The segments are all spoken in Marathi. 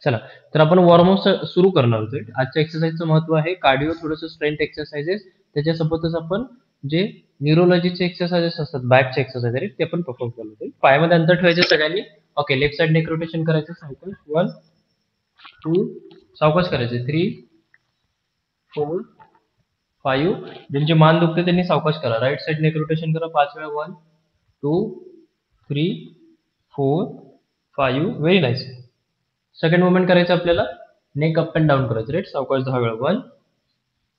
चला, तर आपण वॉर्मअप सुरू करणार आहोत. आजच्या एक्सरसाइजचं महत्व आहे कार्डिओ, थोडंसं स्ट्रेंथ एक्सरसाइजेस, त्याच्यासोबतच आपण जे न्यूरोलॉजीचे एक्सरसाइजेस असतात, बॅकचे एक्सरसाइज आहेत ते आपण परफॉर्म करणार. पायामध्ये अंतर ठेवायचे सगळ्यांनी. Okay, left side neck rotation करायचं सावकाश. 1 2, सावकाश करायचे. 3 4 5. ज्यांची मान दुखते त्यांनी सावकाश करा. राईट साइड नेक रोटेशन करा 5 वेळा. 1 2 3 4 5. Very nice. सेकंड मुवमेंट करायचं आपल्याला. नेक अप अँड डाऊन करायचं. राईट, सावकाश 10 वेळा. 1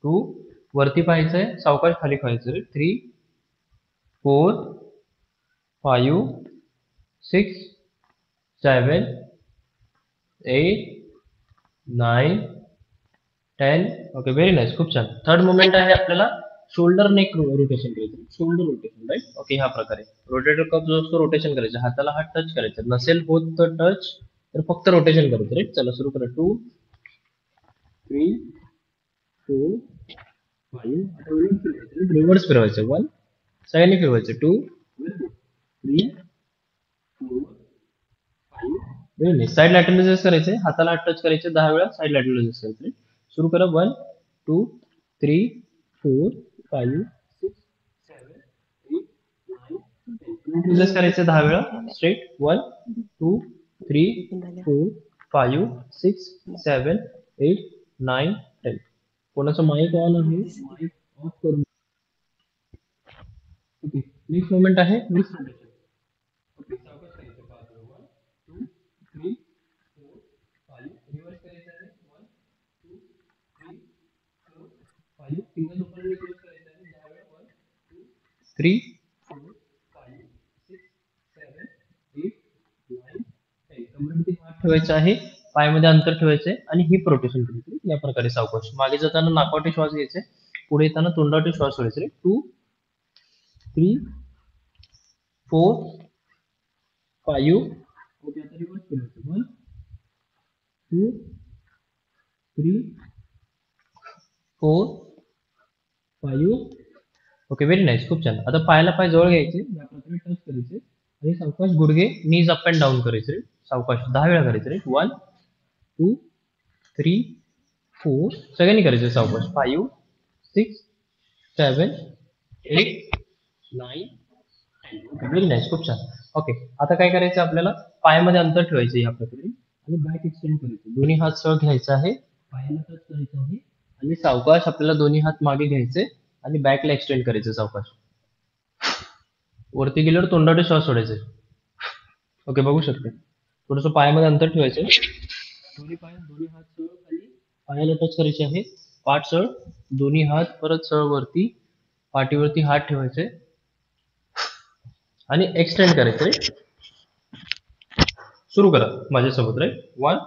2, वरती पाहायचंय, सावकाश खाली खायचं. राईट, 3 4 5 6 7 8 9 10. ओके, व्हेरी नाईस, खूप छान. थर्ड मुवमेंट आहे आपल्याला शोल्डर नेक रोटेशन करायचं. Shoulder rotation. राईट, ओके, ह्या प्रकारे रोटेटर कप जो असतो रोटेशन करायचं. हाताला हात टच करायचा. नसेल होत तर टच, तर फक्त रोटेशन करायचं. राईट, चला सुरू करा. 2 3 4 5. रिव्हर्स फिरवायचं. 1, सगळ्यांनी फिरवायचं. 2 3 4 5. Very nice. साइड लॅटरल करायचे. हाताला हात टच करायचे 10 वेळा. साइड लॅटरल करायचे. सुरू करा. 1 2 3 4 5 6 7 8 9 10. करायचे 10 वेळा स्ट्रेट. 1 2 3 4 5 6 7 8 9 10. कोणाचं माईक ऑन आहे? माईक ऑफ करून. ओके, नेक्स्ट मोमेंट आहे रिस्ट रोटेशन. ओके, सावकाश करायचं. 5 वेळा. 1 2 3 4 5. रिव्हर्स करायचं आहे. 1 2 3 4 5. फिंगर्स ओपन आणि क्लोज करायचं आहे 10 वेळा. 1 2 3 4 5 6 7 8 9 10. कमरेमध्ये हात ठेवायचा आहे. पायामध्ये अंतर ठेवायचे आणि हिप रोटेशन करायचे. या प्रकारे सावकाश. मागे जाताना नाकावाटे श्वास घ्यायचे. पुढे येताना तोंडावाटे श्वास सोडायचे. 2 3 4 5. ओके, आता रिव्हर्स करायचं. 1 2 3 4 5. ओके, व्हेरी नाईस, खूप छान. आता पायाला पाय जवळ घ्यायचे, या प्रकारे टच करायचे आणि सावकाश गुडघे नीज अप अँड डाऊन करायचे. सावकाश 10 वेळा करायचे. 1 2 3 4. सगळ्यांनी करायचे सावकाश. 5 6 7 8 9 10. ओके, व्हेरी नाईस, खूप छान. ओके, आता काय करायचं आपल्याला, पायामध्ये अंतर ठेवायचं या प्रकारे आणि बॅक एक्सटेंड करायचं. दोन्ही हात सरळ घ्यायचा आहे, पायाला टच करायचं आहे आणि सावकाश आपल्याला दोन्ही हात मागे घ्यायचे आणि बॅकला एक्सटेंड करायचं सावकाश. वरती गेल्यावर तोंडाटे श्वास सोडायचे. ओके, बघू शकते. थोडंसं पायामध्ये अंतर ठेवायचं. दोन्ही पाय, दोन्ही हात सरळ खाली पायाला टच करायचे आहे. पाठ सरळ, दोन्ही हात परत सरळ वरती, पाठीवरती हात ठेवायचे आणि एक्सटेंड करायचे. सुरू करा माझ्यासोबत. राईट, 1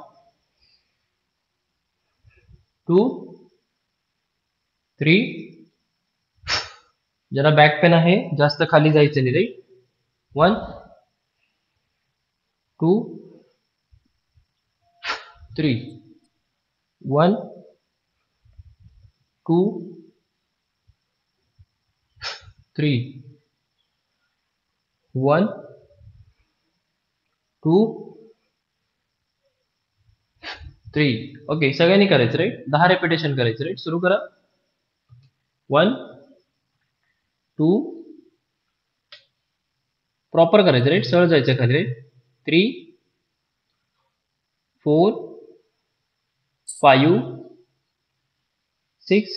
2 3. ज्याला बॅक पेन आहे जास्त खाली जायचं नाही. राईट, 1 2 3 1 2 3 1 2 3. ओके, सगळ्यांनी करायचं. राईट, 10 रेपिटेशन करायचं. राईट, सुरू करा. 1 2. प्रॉपर करायचं. राईट, सरळ जायचं खाली. राईट, 3 4 5 6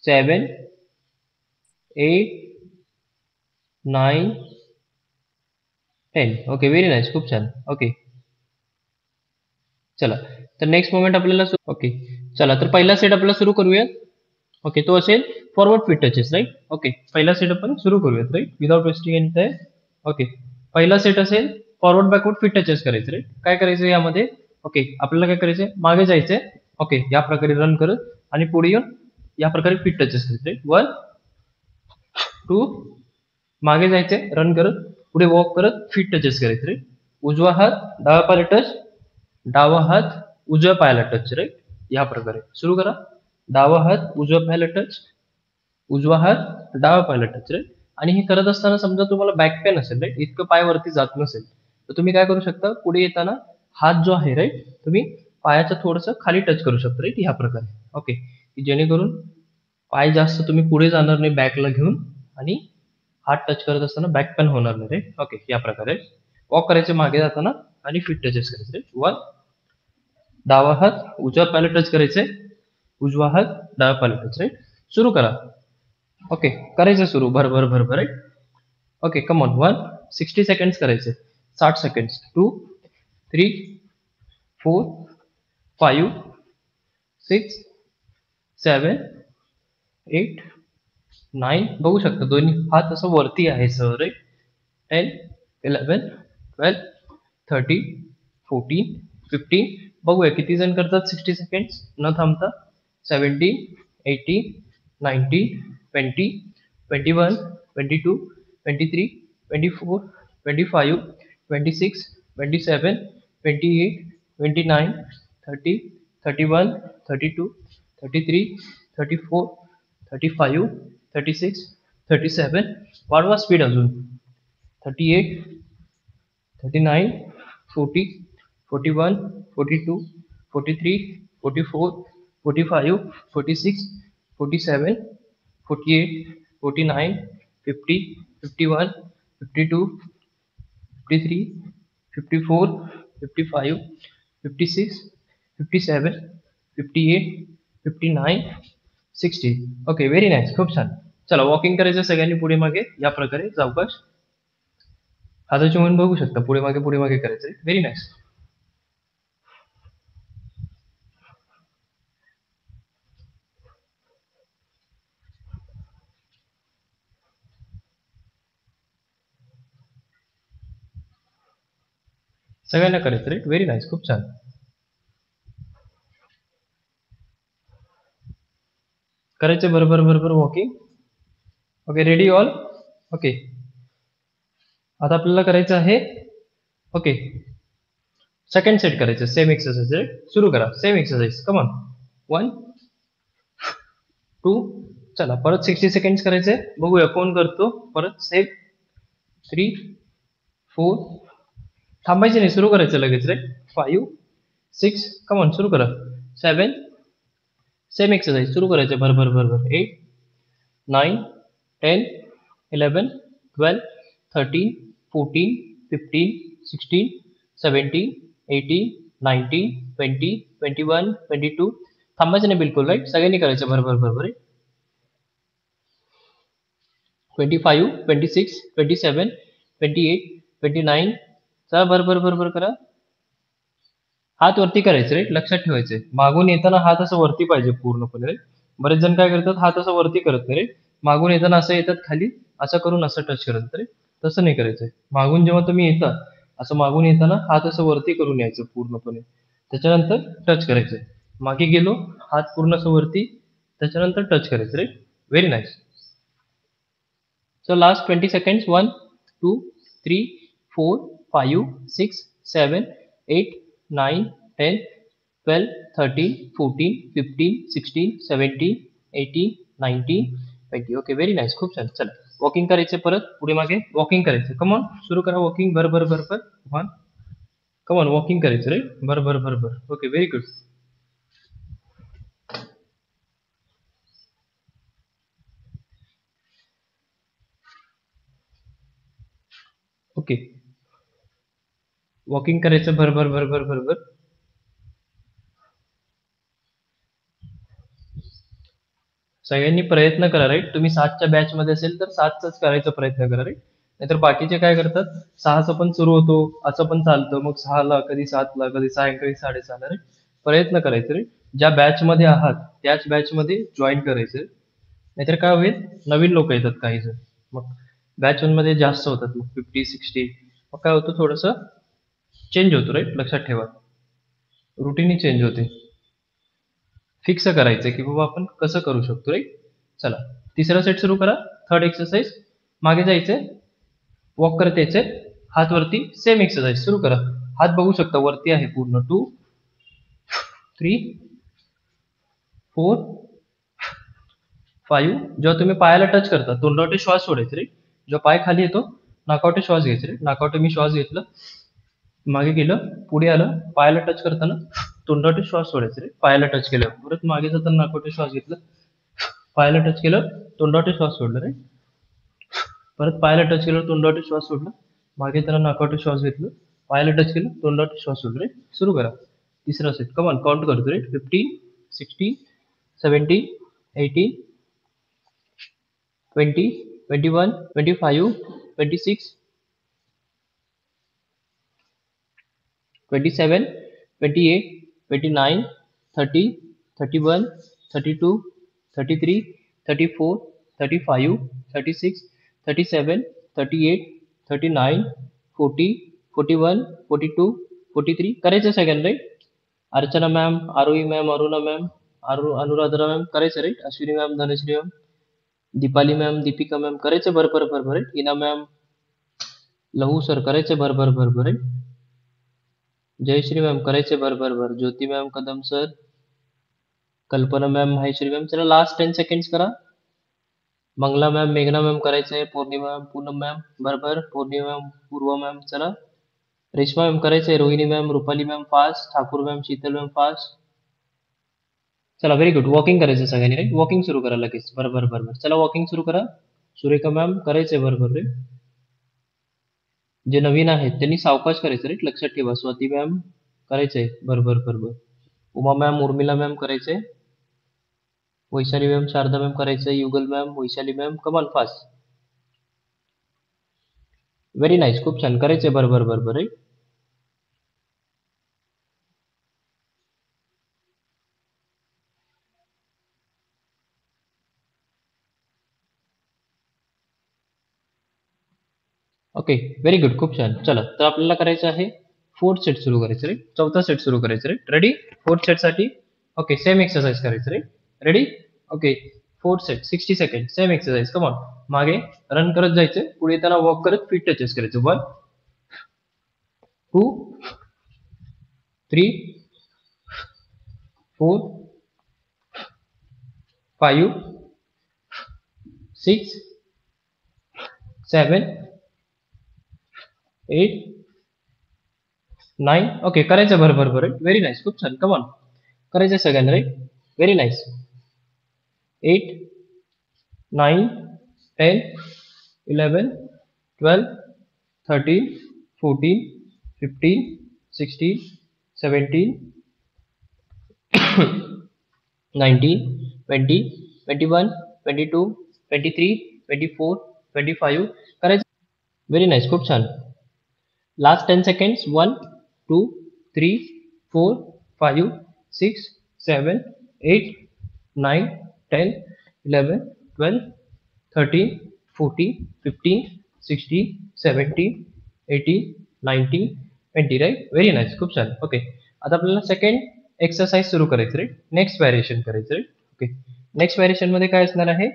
7 8 9 10. ओके, व्हेरी नाईस, खूप छान. ओके, चला, तर नेक्स्ट मोमेंट आपल्याला. ओके, चला, तर पहिला सेट आपल्याला सुरू करूयात. ओके, तो असेल forward feet touches. Right, okay, पहिला सेट आपण सुरू करूयात. Right, without wasting any time. Okay, पहिला सेट असेल फॉरवर्ड बॅकवर्ड फिट टचेस करायचे. राईट, काय करायचं यामध्ये. ओके, आपल्याला काय करायचंय, मागे जायचंय. ओके, या प्रकारे रन करत आणि पुढे येऊन या प्रकारे फिट टचेस करायचे. 1 2. मागे जायचे रन करत, पुढे वॉक करत फिट टचेस करायचे. राईट, उजवा हात डावा पायाला टच, डावा हात उजव्या पायाला टच. राईट, या प्रकारे सुरू करा. डावा हात उजव्या पायाला टच, उजवा हात डावा पायाला टच. राईट, आणि हे करत असताना समजा तुम्हाला बॅक पेन असेल. राईट, इतकं पाय वरती जात नसेल तर तुम्ही काय करू शकता, पुढे येताना हात जो आहे राईट तुम्ही पायाच्या थोडंसं खाली टच करू शकता राईट ह्या प्रकारे. ओके, जेणेकरून पाय जास्त तुम्ही पुढे जाणार नाही बॅकला घेऊन आणि हात टच करत असताना बॅक पेन होणार नाही राईट. ओके, या प्रकारे वॉक करायचे मागे जाताना आणि फीट टचेस करायचे. वन, डावा हात उजव्या पायाला टच करायचे, उजवा हात डाव्या पायाला टच राईट. सुरू करा. ओके, करायचं सुरू भर right. Okay, come on. 60 seconds करायचे. 60 सेकंड्स. 2, 3, 4, 5, 6, 7, 8, 9. बघू शकता दोन्ही हात असं वरती आहे सर राईट. 10, 11, 12, 13, 14, 15. बघूया किती जण करतात 60 सेकंड्स न थांबता. 17, 18, 19, 20, 21, 22, 23, 24, 25, 26, 27, 28, 29, 30, 31, 32, 33, 34, 35, 36, 37. वाढवा स्पीड अजून. 38, 39, 40, 41, 42, 43, 44, 45, 46, 47, 48, 49, 50, 51, 52, 53, 54, 55, 56, 57, 58, 59, 60. ओके, व्हेरी नाईस, खूप छान. चला वॉकिंग करायचं सगळ्यांनी पुढे मागे या प्रकारे सावकाश. हाताची मूव्हमेंट बघू शकता, पुढे मागे करायचंय. Very nice. सगळ्यांना करायचं राईट. व्हेरी नाईस, खूप छान. करायचं बरोबर walking. Okay, ready all. Okay, आता आपल्याला करायचं आहे. ओके, सेकंड सेट करायचं सेम एक्सरसाइज राईट. सुरू करा सेम एक्सरसाइज. Come on. 1, 2. चला परत 60 सेकंड्स करायचे. बघूया कोण करतो परत. सेम. 3, 4. थांबायचे नाही, सुरू करायचं लगेच राईट. 5, 6. कम ऑन, सुरू करा. 7. सेम एक्सरसाइज सुरू करायचं भर. 8, 9, 10, 11, 12, 13, 14, 15, 16, 17, 18, 19, 20, 21, 22. थांबायचं नाही बिलकुल राईट. सगळ्यांनी करायचं भर. 25, 26, 27, 28, 29. चला भर करा. हात वरती करायचे राईट. लक्षात ठेवायचे मागून येताना हात असं वरती पाहिजे पूर्णपणे राईट. बरेच जण काय करतात हात असं वरती करत नाही राईट. मागून येताना असं येतात खाली, असं करून असं टच करत राईट. तसं नाही करायचंय. मागून जेव्हा तुम्ही येता असं मागून येताना हात असं वरती करून यायचं पूर्णपणे. त्याच्यानंतर टच करायचंय. मागे गेलो, हात पूर्ण असं वरती, त्याच्यानंतर टच करायचं right. Very nice. So last 20 seconds. 1, 2, 3, 4, 5, 6, 7, 8, 9, 10, 12, 13, 14, 15, 16, 17, 18, 19, 20. Okay, very nice, खूप छान. चला वॉकिंग करायचे परत पुढे मागे वॉकिंग करायचं. कमॉन सुरू करा वॉकिंग भर. 1. कमॉन वॉकिंग करायचं राईट. भर. Okay, very good. Okay, walking करायचं भर. सगळ्यांनी प्रयत्न करा राईट. तुम्ही 7च्या बॅच मध्ये असेल तर 7चाच करायचा प्रयत्न करा राईट. नाहीतर बाकीचे काय करतात 6चा पण सुरू होतो, असं पण चालतं, मग 6ला कधी 7ला कधी सायंकाळी 6:30ला राईट. प्रयत्न करायचे राईट. ज्या बॅच मध्ये आहात त्याच बॅच मध्ये जॉईन करायचं. नाहीतर काय होईल, नवीन लोक येतात काही जण, मग बॅच वन मध्ये जास्त होतात मग 50, 60. मग काय होतं थोडस चेंज होतो राईट. लक्षात ठेवा, रुटीन चेंज होते. फिक्स करायचंय की बाबा आपण कसं करू शकतो राईट. चला तिसरा सेट सुरू करा. Third exercise. मागे जायचंय, वॉक करत यायचंय, हात वरती. सेम एक्सरसाइज सुरू करा. हात बघू शकता वरती आहे पूर्ण. 2, 3, 4, 5. जेव्हा तुम्ही पायाला टच करता तोंडावटे श्वास सोडायचे रे. जेव्हा पाय खाली येतो नाकावटे श्वास घ्यायचे रे. नाकावटे मी श्वास घेतलं, मागे गेलं, पुढे आलं, पायाला टच करताना तोंडावरती श्वास सोडायचा रे. पायाला टच केलं, परत मागे जाताना नाकावरती श्वास घेतलं, पायाला टच केलं, तोंडावरती श्वास सोडलं रे. परत पायाला टच केलं, तोंडावरती श्वास सोडलं, मागे त्याला नाकावरती श्वास घेतलं, पायाला टच केलं, तोंडावरती श्वास सोडलं रे. सुरू करा. तिसरा सेट. कमॉन काउंट करतो रे. 15, 16, 17, 18, 20, 21, 25, 26, 27, 28, 29, 30, 31, 32, 33, 34, 35, 36, 37, 38, 39, 40, 41, 42, 43. करायचं सगळ्यांना right. Archana ma'am, Aarohi ma'am, Aruna ma'am, Anuradha ma'am करायचं right. Ashwini ma'am, Dhanashree ma'am, Deepali ma'am, Deepika ma'am करायचं भर right. Hina ma'am, Lahu sir करायचे भर राईट. जयश्री मॅम करायचे भर. Jyoti ma'am, Kadam sir, Kalpana ma'am, Maheshwari ma'am. चला लास्ट 10 सेकंड्स करा. मंगला मॅम, मेघना मॅम करायचंय, पौर्णिमा मॅम, पूनम मॅम भर. पौर्णिमा मॅम, पूर्वा मॅम चला. रेश्मा मॅम करायचंय, Rohini ma'am, Rupali ma'am fast, Thakur ma'am, Sheetal ma'am fast. चला व्हेरी गुड. वॉकिंग करायचं सगळ्यांनी राईट. वॉकिंग सुरू करा लगेच. बरोबर. चला वॉकिंग सुरू करा. सुरेखा मॅम करायचंय भर रे. जे नवीन आहेत त्यांनी सावकाश करायचं राईट. लक्षात ठेवा. स्वाती मॅम करायचंय भर. उमा मॅम, उर्मिला मॅम करायचंय. वैशाली मॅम, शारदा मॅम करायचंय. युगल मॅम, वैशाली मॅम कमान फास्ट. Very nice. खूप छान करायचंय भर राईट. Okay very good. खूप छान. चला तर आपल्याला करायचं आहे फोर्थ सेट सुरू करायचं रे. चौथा सेट सुरू करायचं रे. रेडी. फोर्थ सेट साठी ओके सेम एक्सरसाइज करायचं रे. Ready. Okay fourth set 60 second same exercise. Come on. मागे रन करत जायचं, पुढे त्याला वॉक करत फीट टचेस करायचं. 1, 2, 3, 4, 5, 6, 7, 8, 9. ओके करायचं भर. Very nice. खूप छान. कमॉन करायचं सगळ्यांना राईट. Very nice. 8, 9, 10, 11, 12, 13, 14, 15, 16, 17, 19, 20, 21, 22, 23, 24, 25 करायचं. Very nice. खूप छान. Last 10 seconds. 1, 2, 3, 4, 5, 6, 7, 8, 9, 10, 11, 12, 13, 14, 15, 16, 17, 18, 19, 20 right. Very nice. खूप छान. ओके आता आपल्याला सेकंड एक्सरसाइज सुरू करायचं राईट. नेक्स्ट व्हॅरिएशन करायचं राईट. ओके नेक्स्ट व्हॅरिएशन मध्ये काय असणार आहे?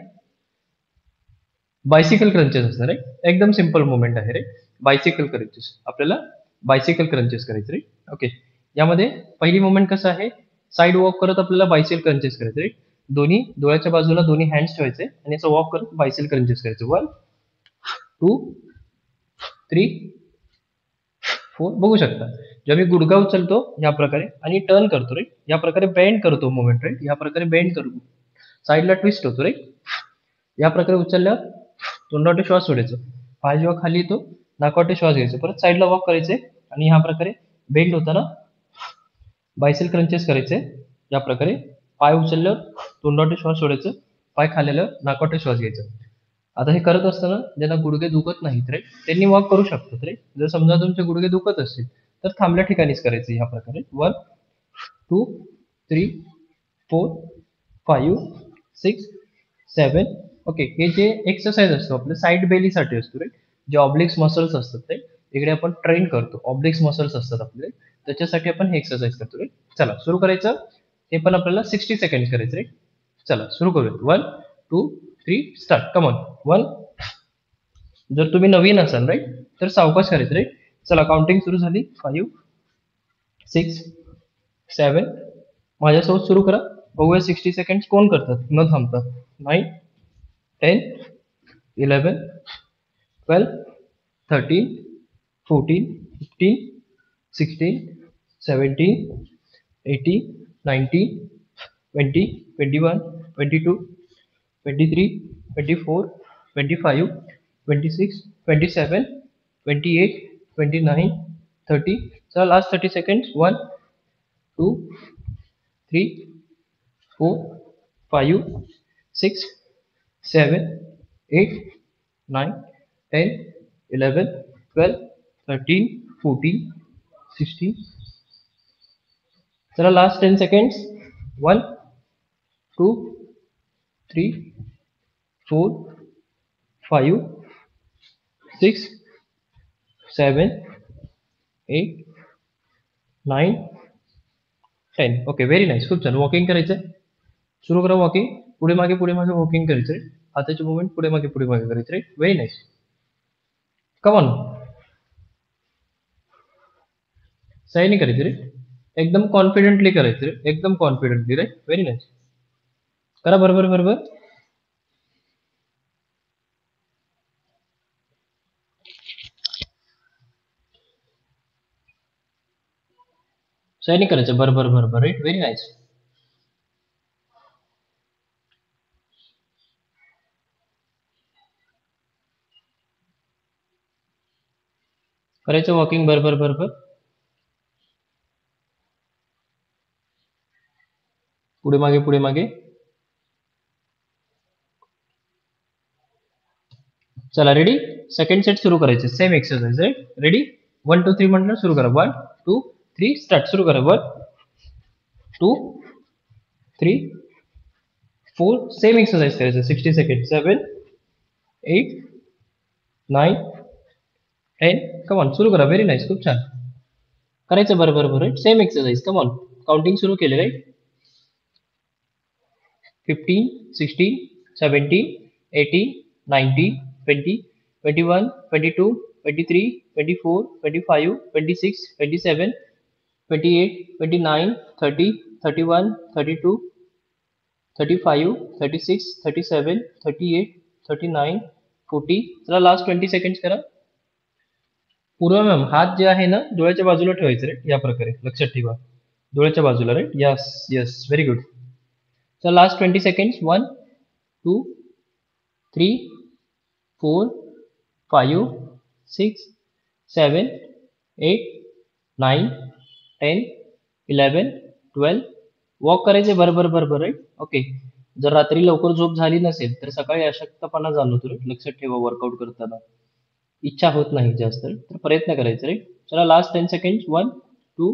बायसिकल क्रंचेस असणार आहे. एकदम सिंपल मुवमेंट आहे रे. बायसिकल क्रंचेस आपल्याला बायसिकल क्रंचेस करायचे रे. ओके यामध्ये पहिली मुवमेंट कसं आहे? साईड वॉक करत आपल्याला बायसिकल क्रंचेस करायचे रे. दोन्ही डोळ्याच्या बाजूला दोन्ही हँड्स ठेवायचे आणि असं वॉक करत बायसिकल क्रंचेस करायचे. 1, 2, 3, 4. बघू शकता जेव्हा मी गुडघा उचलतो या प्रकारे आणि टर्न करतो रे, या प्रकारे बेंड करतो मुवमेंट राईट. या प्रकारे बेंड करतो, साईडला ट्विस्ट होतो रे. या प्रकारे उचलल्यावर तोंडावाटे श्वास सोडायचं. पाय जेव्हा खाली येतो नाकावाटे श्वास घ्यायचा, परत साईडला वॉक करायचे आणि ह्या प्रकारे बेंड होताना बायसेल क्रंचेस करायचे. या प्रकारे पाय उचलल्यावर तोंडावाटे श्वास सोडायचं, पाय खाल्ल्यावर नाकावाटे श्वास घ्यायचा. आता हे करत असताना ज्यांना गुडघे दुखत नाहीत रे त्यांनी वॉक करू शकतात रे. जर समजा तुमचे गुडघे दुखत असतील तर थांबल्या ठिकाणीच करायचे. ह्या प्रकारे 1, 2, 3, 4, 5, 6, 7. ओके हे जे एक्सरसाइज असतो आपल्या साईड बेलीसाठी असतो रे. जे ऑब्लिक्स मसल्स असतात ते इकडे आपण ट्रेन करतो. ऑब्लिक्स मसल्स असतात आपले, त्याच्यासाठी आपण हे एक्सरसाइज करतो रे. चला सुरू करायचं. हे पण आपल्याला 60 सेकंड करायचं रे. चला सुरू करूया. 1, 2, 3 स्टार्ट. कमॉन. 1. जर तुम्ही नवीन असाल राईट तर सावकाश करायचं राईट. चला काउंटिंग सुरू झाली. 5, 6, 7. माझ्यासोबत सुरू करा. बघूया 60 सेकंड कोण करतात न थांबता. 9, 10, 11, 12, 13, 14, 15, 16, 17, 18, 19, 20, 21, 22, 23, 24, 25, 26, 27, 28, 29, 30. So last 30 seconds. 1, 2, 3, 4, 5, 6, 7, 8, 9, 10, 11, 12, 13, 14, 16. So last 10 seconds. 1, 2, 3, 4, 5, 6, 7, 8, 9, 10. Okay, very nice. खूप छान. वॉकिंग करायचं. सुरू करा वॉकिंग. पुढे मागे वॉकिंग करायचंय. हाताचे मुवमेंट पुढे मागे करायचे. Right, very nice. Come on. सही नाही करायचं रे. एकदम कॉन्फिडेंटली करायचं रे. एकदम कॉन्फिडेंटली. Right, very nice. करा बरोबर बरोबर. सही नाही करायचं. बरोबर बरोबर. Right, very nice. करायचं वॉकिंग बरोबर बरोबर. पुढे मागे. चला रेडी. सेकंड सेट सुरू करायचे. Same exercise. Right, ready. 1 2 3 म्हटलं सुरू करा. 1 2 3 स्टार्ट. सुरू करा. 1 2 3 4. सेम एक्सरसाइज करायचं. 60 सेकंड. 7 8 9 10. कम ऑन, सुरू करा. Very nice. खूप छान. करायचं बरोबर बरोबर. Same exercise. Come on. Counting सुरू केले. राईट. 15, 16, 17, 18, 19, 20, 21, 22, 23, 24, 25, 26, 27, 28, 29, 30, 31, 32, 35, 36, 37, 38, 39, 40. चला लास्ट 20 सेकंड्स करा. पूर्वा मॅम, हात जे आहे ना डोळ्याच्या बाजूला ठेवायचे रे. या प्रकारे लक्षात ठेवा. डोळ्याच्या बाजूला. Right, yes yes, very good. So last 20 seconds. 1, 2, 3, 4, 5, 6, 7, 8, 9, 10, 11, 12. Walk करायचे बरोबर बरोबर. Right, okay. जर रात्री लवकर झोप झाली नसेल तर सकाळी अशक्तपणा जाणवतो. राईट, लक्षात ठेवा. वर्कआउट करताना इच्छा होत नाही जास्त, तर प्रयत्न करायचा. राईट, चला लास्ट 10 सेकंड. 1 2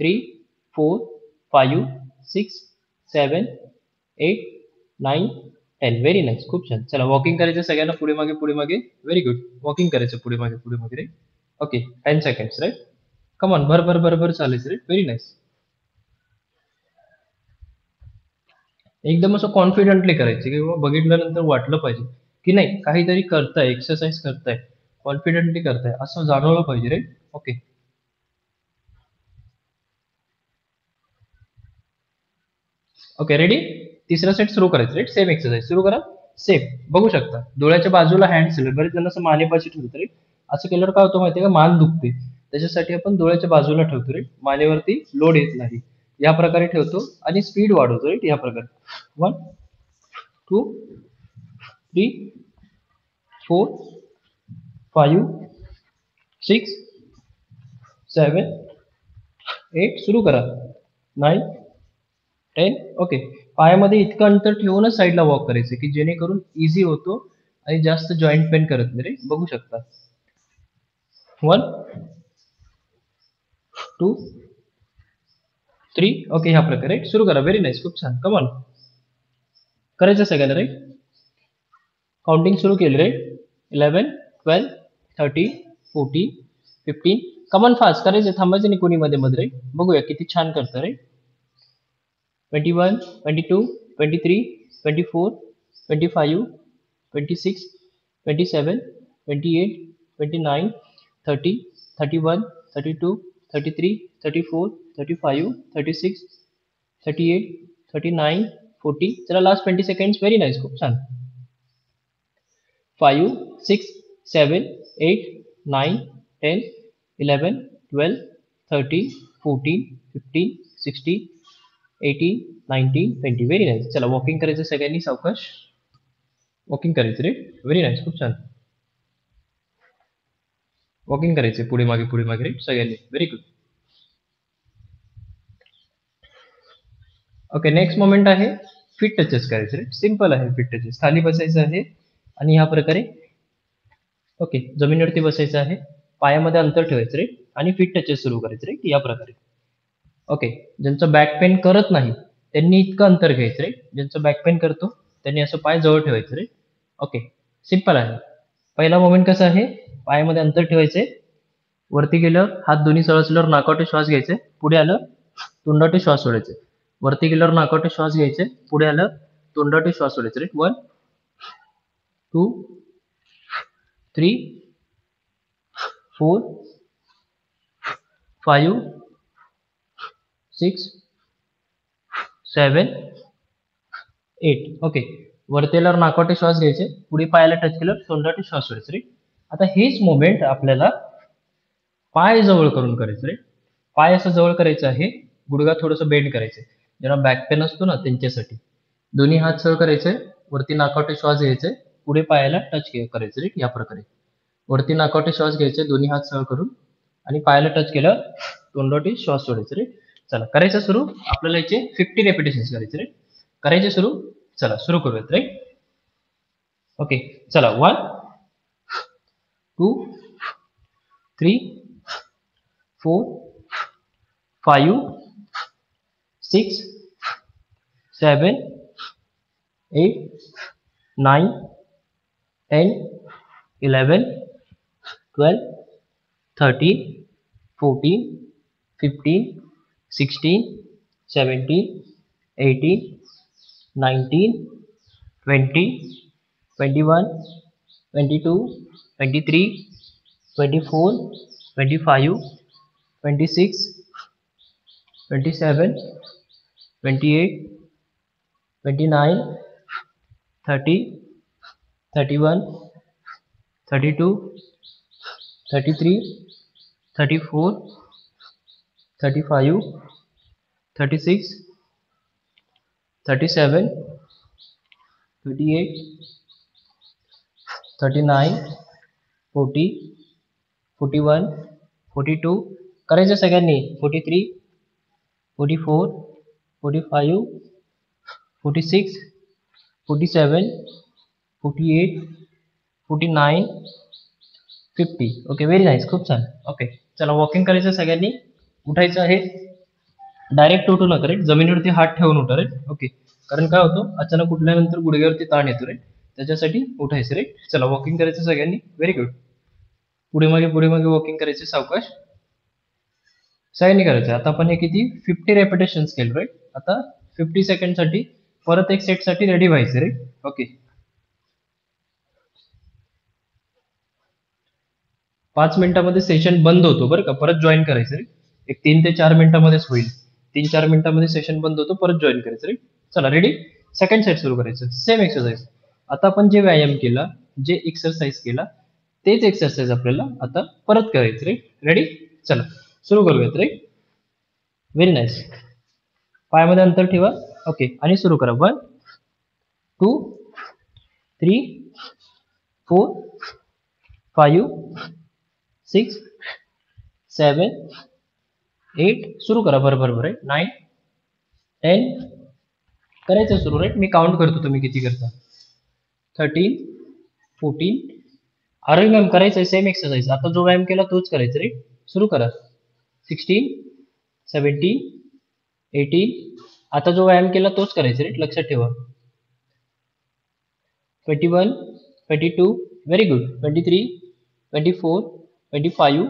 3 4 5 6 7 8 9 10. Very nice. खूप छान. चला वॉकिंग करायचं सगळ्यांना. पुढे मागे. Very good. वॉकिंग करायचं पुढे मागे. Right, okay. 10 seconds. Right, come on. बरोबर चालायचं. Right, very nice. एकदम असं कॉन्फिडेंटली करायचं किंवा बघितल्यानंतर वाटलं पाहिजे की नाही काहीतरी करताय, एक्सरसाइज करताय, कॉन्फिडेंटली करताय असं जाणवलं पाहिजे. Right, okay. Okay, ready. तिसरा सेट सुरू करायचं. राईट, सेम एक्सरसाइज सुरू करा. सेम बघू शकता. डोळ्याच्या बाजूला हँड बरेच जण असं मानेपाशी ठेवतो. राईट, असं केल्यावर काय होतं माहितीये का, मान दुखते. त्याच्यासाठी आपण डोळ्याच्या बाजूला ठेवतो. राईट, मानेवरती लोड येत नाही. या प्रकारे ठेवतो आणि स्पीड वाढवतो. राईट, या प्रकारे. 1 2 3 4 5 6 7 8. सुरू करा. 9 10. ओके. पायामध्ये इतकं अंतर ठेवूनच साईडला वॉक करायचं की जेणेकरून इझी होतो आणि जास्त जॉईंट पेन करत नाही. रे, बघू शकता. 1 2 3. ओके, ह्या प्रकारे सुरू करा. Very nice. खूप छान. Come on. करायचं सगळ्यांना. राईट, काउंटिंग सुरू केलं. राईट, 11 12 13 14 15. कमॉन फास्ट करायचं. थांबायचं नाही कोणी मध्ये मध्ये. राईट, बघूया किती छान करतं. राईट, 21 22 23 24 25 26 27 28 29 30 31 32 33 34 35 36 38 39 40. चला लास्ट 20 सेकंड्स. Very nice. खूप छान. 5 6 7 8 9 10 11 12 13, 14, 15, 16, 18, 19, 20. Very nice. चला वॉकिंग करायचं सगळ्यांनी सावकाश. वॉकिंग करायचं रे. Very nice. खूप छान. वॉकिंग करायचे पुढे मागे रे सगळ्यांनी. Very good. Okay next moment आहे फिट टचेस करायचे रे. सिम्पल आहे फिट टचेस. खाली बसायचं आहे आणि ह्या प्रकारे ओके जमिनीवरती बसायचं आहे. पायामध्ये अंतर ठेवायचं रे आणि फिट टचेस सुरू करायचे रे या प्रकारे. ओके ज्यांचं बॅक पेन करत नाही त्यांनी इतकं अंतर घ्यायचं रे. ज्यांचं बॅक पेन करतो त्यांनी असं पाय जवळ ठेवायचं रे. ओके सिम्पल आहे. पहिला मोमेंट कसा आहे पायामध्ये अंतर ठेवायचे. वरती गेलं हात दोन्ही सरळ नाकावाटे श्वास घ्यायचे. पुढे आलं तोंडाटे श्वास सोडायचे. वरती गेल्यावर नाकावाटे श्वास घ्यायचे. पुढे आलं तोंडाटे श्वास सोडायचे रे. 1 2 3 4 5 6 7 8. ओके वरती आल्यावर नाकावाटे श्वास घ्यायचे. पुढे पायाला टच केलं तोंडाटे श्वास सोडायचे रे. आता हेच मोमेंट आपल्याला पाय जवळ करून करायचं रे. पाय असं जवळ करायचं आहे. गुडघा थोडंसं बेंड करायचं. ज्यांना बॅक पेन असतो ना त्यांच्यासाठी दोन्ही हात सरळ करायचे. वरती नाकावाटे श्वास घ्यायचे. पुढे पायाला टच करायचं रे या प्रकारे. वरती नाकावाटे श्वास घ्यायचे दोन्ही हात सरळ करून आणि पायाला टच केलं तोंडावाटे श्वास सोडायचे रे. चला करायचं सुरू. आपल्याला याचे 50 रेपिटेशन्स करायचे रे. करायचे सुरू. चला सुरू करूयात रे. ओके चला 1 2 3 4 5 6 7 8 9 10 11 12 13 14 15 16 17 18 19 20 21 22 23 24 25 26 27 28 29 30 31 32 33 34 35 36 37 38 39 40 41 42 करायचं सगळ्यांनी. 43 44 45 46 47 48 49 50. Okay very nice. खूप छान. ओके चला वॉकिंग करायचं सगळ्यांनी. उठायचं आहे. डायरेक्ट उठू नका रे. जमिनीवरती हात ठेवून उठा रे. ओके कारण काय होतं अचानक उठल्यानंतर गुडघ्यावरती ताण येतो रे. त्याच्यासाठी उठायचं रे. चला वॉकिंग करायचं सगळ्यांनी. Very good. पुढे मागे वॉकिंग करायचे सावकाश. सगळ्यांनी करायचं. आता आपण हे किती 50 रेपिटेशन्स केलं राईट. आता 50 सेकंड साठी परत एक सेट साठी रेडी व्हायचं रे. ओके 5 मिनिटामध्ये सेशन बंद होतो बरं का. परत जॉईन करायचं रे. एक 3 ते 4 मिनिटामध्येच होईल. 3-4 मिनिटामध्ये सेशन बंद होतो. परत जॉईन करायचं रे. चला रेडी. सेकंड सेट सुरू करायचं. Same exercise. आता आपण जे व्यायाम केला जे एक्सरसाइज केला तेच एक्सरसाइज आपल्याला आता परत करायचं रे. रेडी. चला सुरू करूयात रे. Very nice. पायामध्ये अंतर ठेवा. ओके आणि सुरू करा. 1 2 3 4 5 6 7 8 सुरू करा. बरोबर राईट. 9 10 करायचं सुरू राईट. मी काउंट करतो तुम्ही किती करता. 13 14 आरोग्य मॅम करायचं सेम एक्सरसाइज. आता जो व्यायाम केला तोच करायचा रे. सुरू करा. 16 17 18 आता जो व्यायाम केला तोच करायचा रे. लक्षात ठेवा. 21 22 व्हेरी गुड. 23 24 25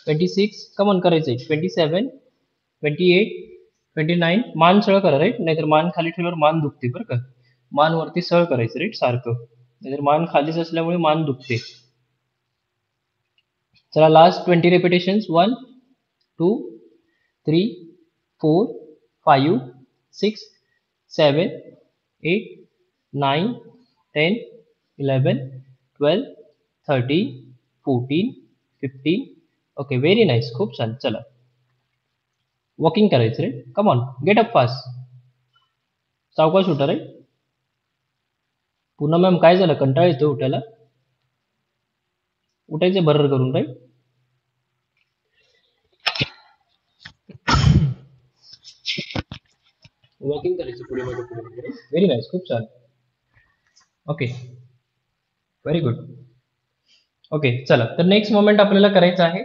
26 कमॉन करायचंय. 27 28 29 मान सरळ करा राईट. नाहीतर मान खाली ठेवल्यावर मान दुखते बरं का. मान वरती सरळ करायचं राईट सारखं. नाहीतर मान खालीच असल्यामुळे मान दुखते. चला लास्ट 20 रेपिटेशन्स. 1 2 3 4 5 6 7 8 9 10 11 12 13 14 15. Okay very nice. खूप छान. चला वॉकिंग करायचं रे. Come on, get up fast. सावकाश उठा रे. पुन्हा मॅम काय झालं, कंटाळ येतो उठायला? उठायचं बरं करून रे. वॉकिंग करायचं पुढे मागे पुढे मागे. व्हेरी नाईस, खूप छान. Okay, very good. ओके चला, तर नेक्स्ट मोमेंट आपल्याला करायचं आहे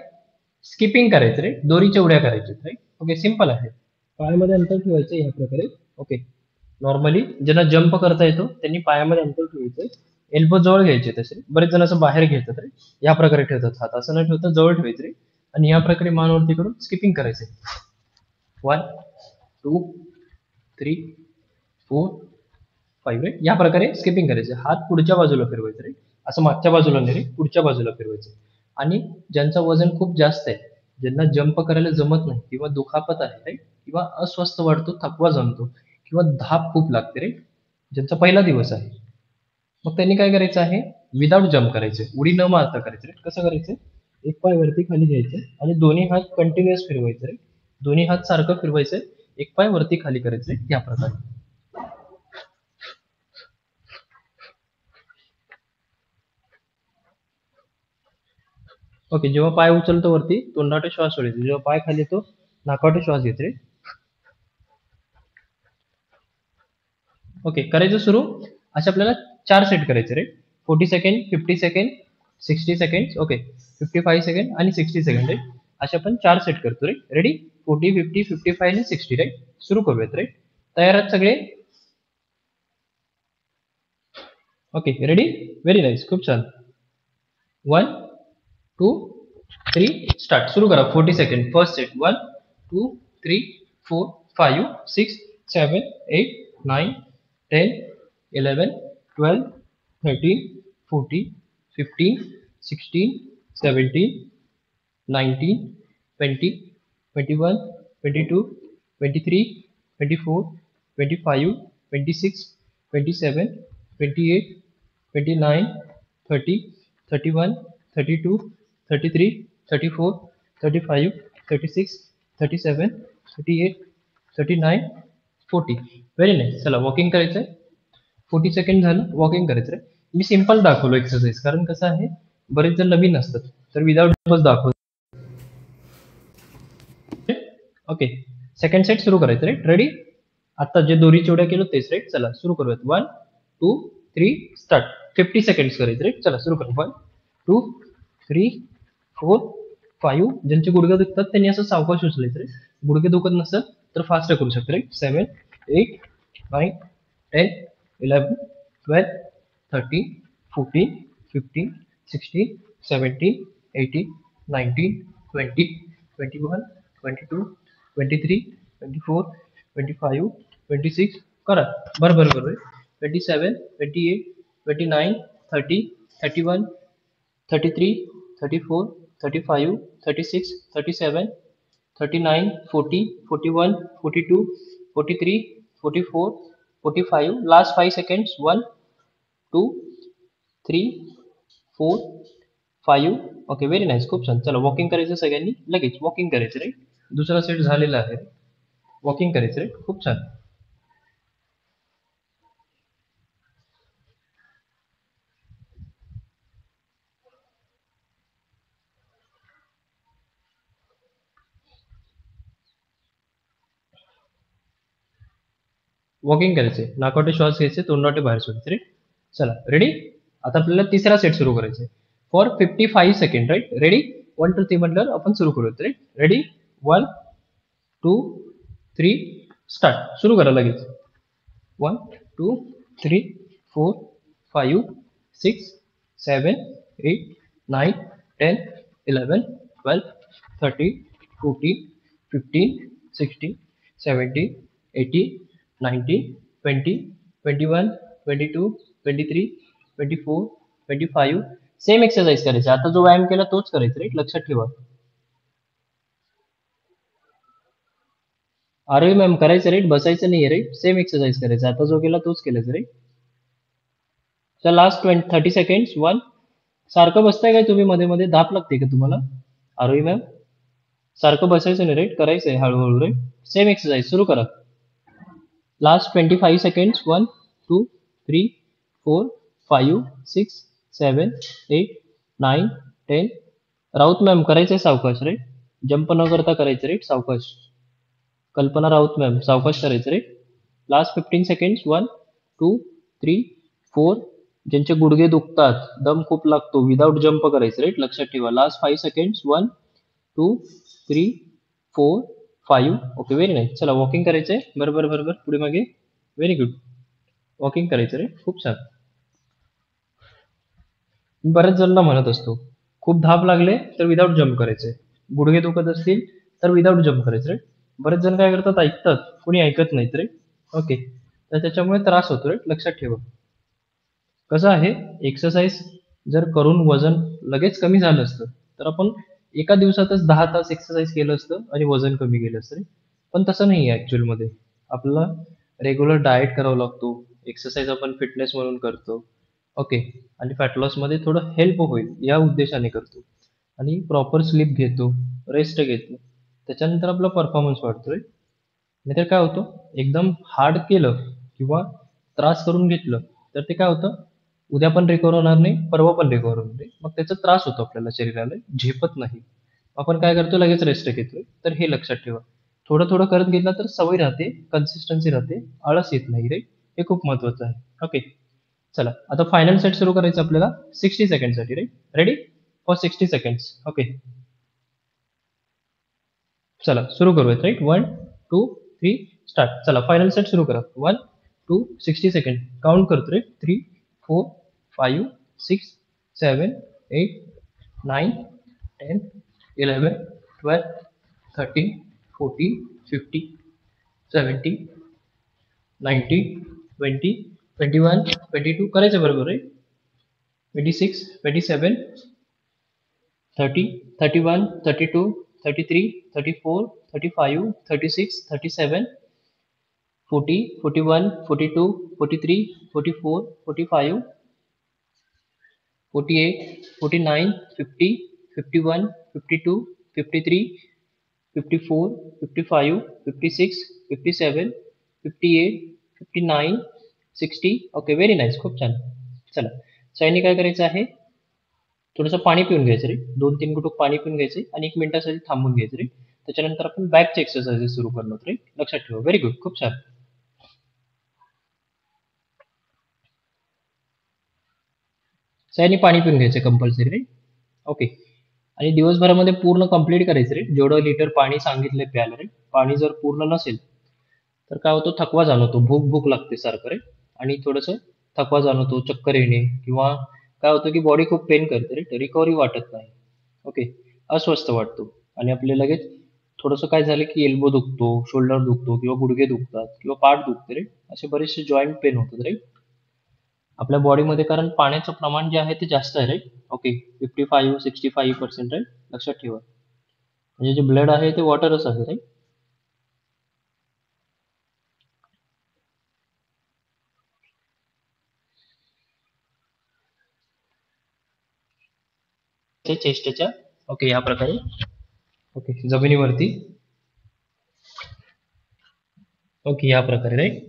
स्किपिंग करायचं रे, दोरीच्या उड्या करायच्या राईट. ओके, सिम्पल आहे. पायामध्ये अंतर ठेवायचं या प्रकारे. ओके, नॉर्मली ज्यांना जंप करता येतो त्यांनी पायामध्ये अंतर ठेवायचं. एल्बो जवळ घ्यायचे. तसे बरेच जण असं बाहेर घेतात रे, या प्रकारे ठेवतात हात. असं न ठेवता जवळ ठेवायचे रे, आणि या प्रकारे मानवरती करून स्किपिंग करायचे. 1 2 3 4 5 रे, या प्रकारे स्किपिंग करायचे. हात पुढच्या बाजूला फिरवायचे रे, असं मागच्या बाजूला नाही रे, पुढच्या बाजूला फिरवायचे. आणि ज्यांचं वजन खूप जास्त आहे, ज्यांना जंप करायला जमत नाही किंवा दुखापत आहे right? किंवा अस्वस्थ वाटतो, थकवा जाणतो किंवा धाप खूप लागते रे, ज्यांचा पहिला दिवस आहे, मग त्यांनी काय करायचं आहे, विदाऊट जंप करायचे, उडी न मारता करायचे रे. कसं करायचं, एक पाय वरती खाली घ्यायचे आणि दोन्ही हात कंटिन्युअस फिरवायचे रे, दोन्ही हात सारखं फिरवायचे, एक पाय वरती खाली करायचे या प्रकारे. ओके, जेव्हा पाय उचलतो वरती तोंडाटे श्वास सोडायचे, जेव्हा पाय खाली येतो नाकावाटे श्वास घेते. ओके, करायचं सुरू. असे आपल्याला 4 सेट करायचे रे. 40 second, 50 second, 60 second, okay, 55 second आणि 60 सेकंड रे. असे आपण 4 सेट करतो रे. रेडी, 40, 50, 55 आणि 60 राईट. सुरू करूयात रे. तयार आहात सगळे? ओके, रेडी, व्हेरी नाईस, खूप छान. 1 2 3 स्टार्ट. सुरू करा. 40 second first set. 1 2 3 4 5 6 7 8 9 10 11 12 13 14 15 16 17 19 20 21 22 23 24 25 26 27 28 29 30 31 32 33 34 35 36 37 38 39 40. Very nice. चला, वॉकिंग करायचंय. 40 सेकंड झालं, वॉकिंग करायचं रे. मी सिम्पल दाखवलो एक्सरसाइज, कारण कसं आहे, बरेच जण नवीन असतात, तर विदाउट दाखवतो. ओके, सेकंड सेट सुरू करायचं रे. रेडी, आता जे दोरी चिवड्या केलो तेच रे. चला सुरू करूयात. 1 2 3 स्टार्ट. 50 सेकंड करायचं रे. चला सुरू करू. 1 2 3 4 5. ज्यांचे गुडघे दुखतात त्यांनी असं सावकाश उचलायचं रे. गुडघे दुखत नसतात तर फास्ट करू शकतो रे. 7 8 9 10 11 12 13 14 15 16 17 18 19 20 21 22 23 24 25 26. करा, बरं बरं. 27 28 29 30 31 33 34 35 36 37 39 40 41 42 43 44 45. Last 5 seconds. 1 2 3 4 5. Okay, very nice, खूप छान. चला, वॉकिंग करायचं सगळ्यांनी, लगेच वॉकिंग करायचं रे. दुसरा सेट झालेला आहे, वॉकिंग करायचं रे. खूप छान. वॉकिंग करायचे, नाकावाटे श्वास घ्यायचे, तोंडावाटे बाहेर सोडायचे रे. चला, रेडी. आता आपल्याला तिसरा सेट सुरू करायचा आहे फॉर 55 सेकंड राईट. रेडी, 1 2 3 म्हटल्यावर आपण सुरू करूयात रे. Ready, 1 2 3 start. सुरू करा लगेच. 1 2 3 4 5 6 7 8 9 10 11 12 13 14 15 16 17 18 19 20 21 22 23 24 25. सेम एक्सरसाइज करायचे. आता जो व्यायाम केला तोच करायचा रे, लक्षात ठेवा. अरे मॅम, करायचं रे, बसायचं नाही रे, सेम एक्सरसाइज करायचं. आता जो केला तोच केलाच रे. चल, लास्ट 30 सेकंड्स. 1. सारखं बसताय काय तुम्ही, मध्ये मध्ये धाप लागते का तुम्हाला? आरोही मॅम, सारखं बसायचं नाही राईट, करायचं आहे हळूहळू राईट. सेम एक्सरसाइज सुरू करा. Last 25 seconds. 1 2 3 4 5 6 7 8 9 10. राऊत मॅम करायचंय सावकाश राईट. जंप न करता करायचं राईट, सावकाश. कल्पना राऊत मॅम सावकाश करायचं राईट. Last 15 seconds. 1 2 3 4. ज्यांचे गुडघे दुखतात, दम खूप लागतो, विदाऊट जंप करायचं राईट, लक्षात ठेवा. Last 5 seconds. 1 2 3 4 5. Okay, very nice. चला वॉकिंग करायचंय. बरोबर बरोबर, पुढे मागे. Very good. वॉकिंग करायचं रे, खूप छान. मी बऱ्याच जणांना म्हणत असतो, खूप धाप लागले तर विदाऊट जंप करायचे, गुडघे दुखत असतील तर विदाऊट जंप करायचं रे. बरेच जण काय करतात, ऐकतात, कोणी ऐकत नाहीत रे. ओके, तर त्याच्यामुळे त्रास होतो रे, लक्षात ठेवा. कसं आहे, एक्सरसाइज जर करून वजन लगेच कमी झालं असतं तर आपण एका दिवसातच 10 तास एक्सरसाइज केलं असतं आणि वजन कमी केलं असतं रे. पण तसं नाही आहे ॲक्च्युअलमध्ये. आपल्याला रेग्युलर डाएट करावा लागतो, एक्सरसाइज आपण फिटनेस म्हणून करतो. ओके, आणि फॅट लॉसमध्ये थोडं हेल्प होईल या उद्देशाने करतो. आणि प्रॉपर स्लीप घेतो, रेस्ट घेतो, त्याच्यानंतर आपला परफॉर्मन्स वाढतोय. नाहीतर काय होतं, एकदम हार्ड केलं किंवा त्रास करून घेतलं तर ते काय होतं, उद्या पण रिकवर होणार नाही, परवा पण रिकवर होणार नाही, मग त्याचा त्रास होतो आपल्याला शरीराला, झेपत नाही. आपण काय करतो, लगेच रेस्ट घेतोय. तर हे लक्षात ठेवा. थोडं थोडं करत घेतलं तर सवय राहते, कन्सिस्टन्सी राहते, आळस येत नाही रे. हे खूप महत्वाचं आहे. ओके, चला आता फायनल सेट सुरू करायचं आपल्याला 60 सेकंडसाठी रे. Ready for 60 seconds. ओके, चला सुरू करूयात राईट. 1 2 3 स्टार्ट. चला फायनल सेट सुरू करा. 1 2 60 सेकंड काउंट करतो रे. 3 4 5 6 7 8 9 10 11 12 13 14 15 17 19 20 21 22 करायचं बरोबर आहे. 26 27 30 31 32 33 34 35 36 37 40 41 42 43 44 45 48 49 50 51 52 53 54 55 56 57 58 59 60. ओके, व्हेरी नाईस, खूप छान. चला, सायनी काय करायचं आहे, थोडंसं पाणी पिऊन घ्यायचं रे. 2-3 गुटूक पाणी पिऊन घ्यायचे आणि 1 मिनिटासाठी थांबून घ्यायचं रे. त्याच्यानंतर आपण बॅकचे एक्सरसाइजेस सुरू करणार रे, लक्षात ठेवा. व्हेरी गुड, खूप छान. सायनी पाणी पिऊन घ्यायचं कंपल्सरी रे. ओके, आणि दिवसभरामध्ये पूर्ण कंप्लीट करायचं रे, जेवढं लिटर पाणी सांगितलंय प्यायला रे. पाणी जर पूर्ण नसेल तर काय होतं, थकवा जाणवतो, भूक भूक लागते सारखं रे. आणि थोडंसं थकवा जाणवतो, चक्कर येणे, किंवा काय होतं की बॉडी खूप पेन करते रे, रिकव्हरी वाटत नाही. ओके, अस्वस्थ वाटतो. आणि आपले लगेच थोडंसं काय झालं की एल्बो दुखतो, शोल्डर दुखतो, किंवा गुडघे दुखतात, किंवा पाठ दुखते रे. असे बरेचसे जॉईंट पेन होतात रे आपल्या बॉडीमध्ये, कारण पाण्याचं प्रमाण जे आहे ते जास्त आहे रे. ओके, 55-65% आहे, लक्षात ठेवा. म्हणजे जे ब्लड आहे ते वॉटरच आहे रे. चेस्टच्या. ओके, या प्रकारे. ओके, जमिनीवरती. ओके, या प्रकारे राईट.